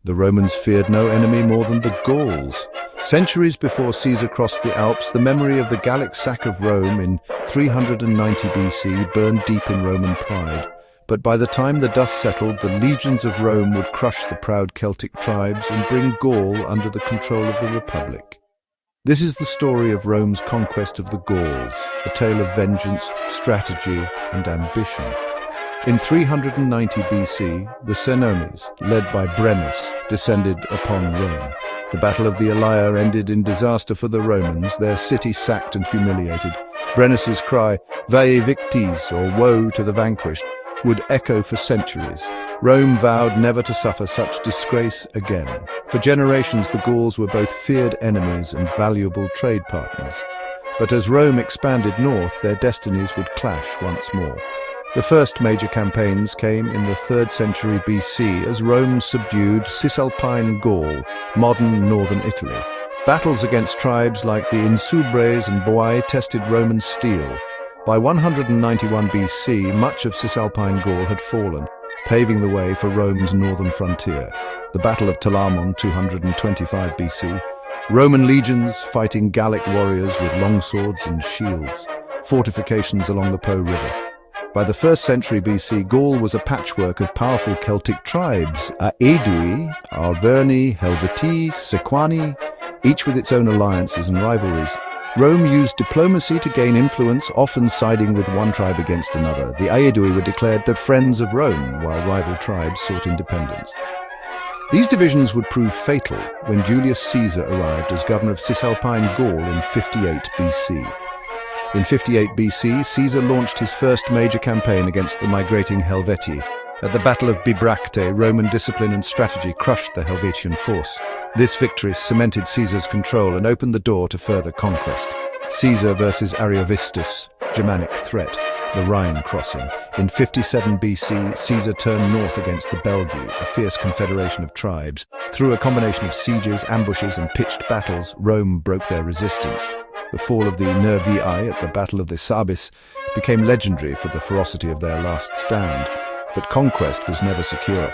The Romans feared no enemy more than the Gauls. Centuries before Caesar crossed the Alps, the memory of the Gallic sack of Rome in 390 BC burned deep in Roman pride. But by the time the dust settled, the legions of Rome would crush the proud Celtic tribes and bring Gaul under the control of the Republic. This is the story of Rome's conquest of the Gauls, a tale of vengeance, strategy, and ambition. In 390 BC, the Senones, led by Brennus, descended upon Rome. The Battle of the Alesia ended in disaster for the Romans, their city sacked and humiliated. Brennus's cry, Vae Victis, or woe to the vanquished, would echo for centuries. Rome vowed never to suffer such disgrace again. For generations, the Gauls were both feared enemies and valuable trade partners. But as Rome expanded north, their destinies would clash once more. The first major campaigns came in the 3rd century BC as Rome subdued Cisalpine Gaul, modern northern Italy. Battles against tribes like the Insubres and Boii tested Roman steel. By 191 BC, much of Cisalpine Gaul had fallen, paving the way for Rome's northern frontier. The Battle of Telamon, 225 BC. Roman legions fighting Gallic warriors with longswords and shields. Fortifications along the Po River. By the 1st century BC, Gaul was a patchwork of powerful Celtic tribes, Aedui, Arverni, Helvetii, Sequani, each with its own alliances and rivalries. Rome used diplomacy to gain influence, often siding with one tribe against another. The Aedui were declared the friends of Rome, while rival tribes sought independence. These divisions would prove fatal when Julius Caesar arrived as governor of Cisalpine Gaul in 58 BC. In 58 BC, Caesar launched his first major campaign against the migrating Helvetii. At the Battle of Bibracte, Roman discipline and strategy crushed the Helvetian force. This victory cemented Caesar's control and opened the door to further conquest. Caesar versus Ariovistus, Germanic threat, the Rhine crossing. In 57 BC, Caesar turned north against the Belgae, a fierce confederation of tribes. Through a combination of sieges, ambushes, and pitched battles, Rome broke their resistance. The fall of the Nervii at the Battle of the Sabis became legendary for the ferocity of their last stand. But conquest was never secure.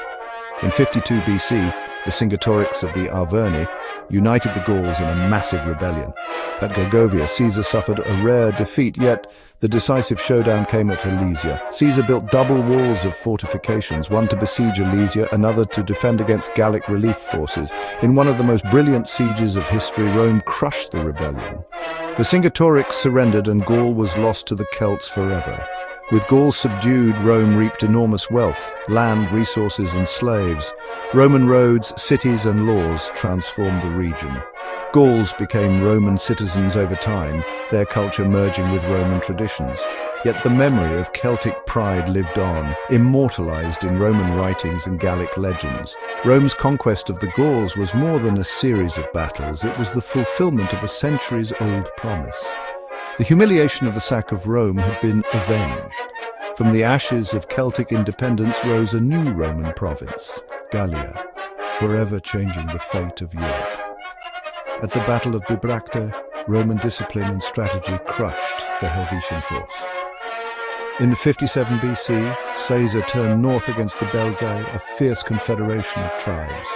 In 52 BC, Vercingetorix of the Arverni united the Gauls in a massive rebellion. At Gergovia, Caesar suffered a rare defeat, yet the decisive showdown came at Alesia. Caesar built double walls of fortifications, one to besiege Alesia, another to defend against Gallic relief forces. In one of the most brilliant sieges of history, Rome crushed the rebellion. Vercingetorix surrendered and Gaul was lost to the Celts forever. With Gaul subdued, Rome reaped enormous wealth, land, resources, and slaves. Roman roads, cities, and laws transformed the region. Gauls became Roman citizens over time, their culture merging with Roman traditions. Yet the memory of Celtic pride lived on, immortalized in Roman writings and Gallic legends. Rome's conquest of the Gauls was more than a series of battles, it was the fulfillment of a centuries-old promise. The humiliation of the sack of Rome had been avenged. From the ashes of Celtic independence rose a new Roman province, Gallia, forever changing the fate of Europe. At the Battle of Bibracte, Roman discipline and strategy crushed the Helvetian force. In 57 BC, Caesar turned north against the Belgae, a fierce confederation of tribes.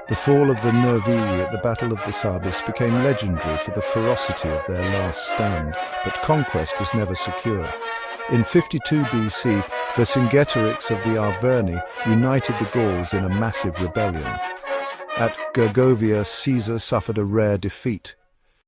The fall of the Nervii at the Battle of the Sabis became legendary for the ferocity of their last stand, but conquest was never secure. In 52 BC, Vercingetorix of the Arverni united the Gauls in a massive rebellion. At Gergovia, Caesar suffered a rare defeat.